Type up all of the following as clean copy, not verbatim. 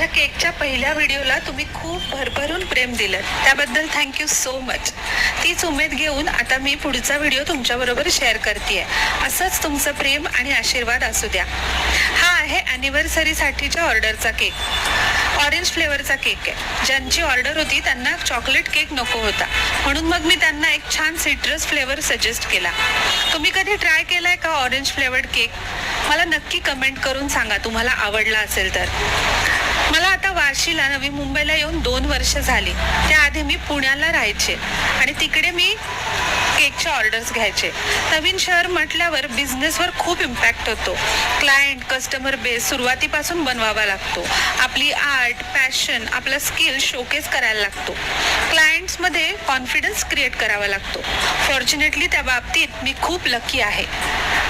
माझ्या केकच्या पहिल्या व्हिडिओला तुम्ही खूप भरभरून प्रेम दिलं, त्याबद्दल थँक्यू सो मच. तीच उमेद घेऊन आता मी पुढचा व्हिडिओ तुमच्याबरोबर शेअर करते. असंच तुमचं प्रेम आणि आशीर्वाद असू द्या. हा आहे ॲनिव्हर्सरीसाठीच्या ऑर्डरचा केक. ऑरेंज फ्लेवरचा केक आहे. ज्यांची ऑर्डर होती त्यांना चॉकलेट केक नको होता, म्हणून मग मी त्यांना एक छान सिट्रस फ्लेवर सजेस्ट केला. तुम्ही कधी ट्राय केलाय का ऑरेंज फ्लेवर्ड केक? मला नक्की कमेंट करून सांगा तुम्हाला आवडला असेल तर. मला आता वाशीला नवी मुंबईला येऊन 2 वर्ष झाली. त्याआधी मी पुण्याला राहायचे आणि तिकडे मी केकच्या ऑर्डर्स घ्यायचे. नवीन शहर म्हटल्यावर बिझनेसवर खूप इम्पॅक्ट होतो. क्लायंट, कस्टमर बेस सुरुवातीपासून बनवावा लागतो. आपली आर्ट, पॅशन, आपला स्किल शोकेस करायला लागतो. क्लायंट्समध्ये कॉन्फिडन्स क्रिएट करावा लागतो. फॉर्च्युनेटली त्या बाबतीत मी खूप लकी आहे.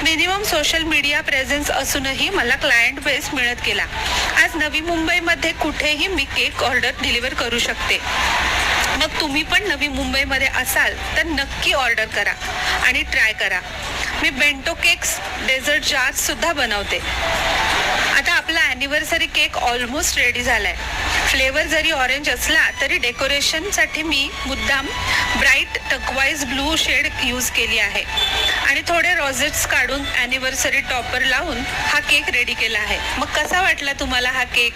मिनिमम सोशल मीडिया प्रेझेन्स असूनही मला क्लायंट बेस मिळत गेला. आज नवी मुंबईमध्ये कुठेही मी केक ऑर्डर डिलिव्हर करू शकते. मग तुम्ही पण नवी मुंबईमध्ये असाल तर नक्की ऑर्डर करा आणि ट्राय करा. मी बेंटो केक्स, डेझर्ट जार्स सुद्धा बनवते. आता आपला ॲनिव्हर्सरी केक ऑलमोस्ट रेडी झालाय. फ्लेवर जरी ऑरेंज असला तरी डेकोरेशनसाठी मी मुद्दाम bright turquoise blue shade use केली आहे आणि थोडे रोजेट्स काढून ॲनिव्हर्सरी टॉपर लावून हा केक रेडी केला आहे. मग कसा वाटला तुम्हाला हा केक?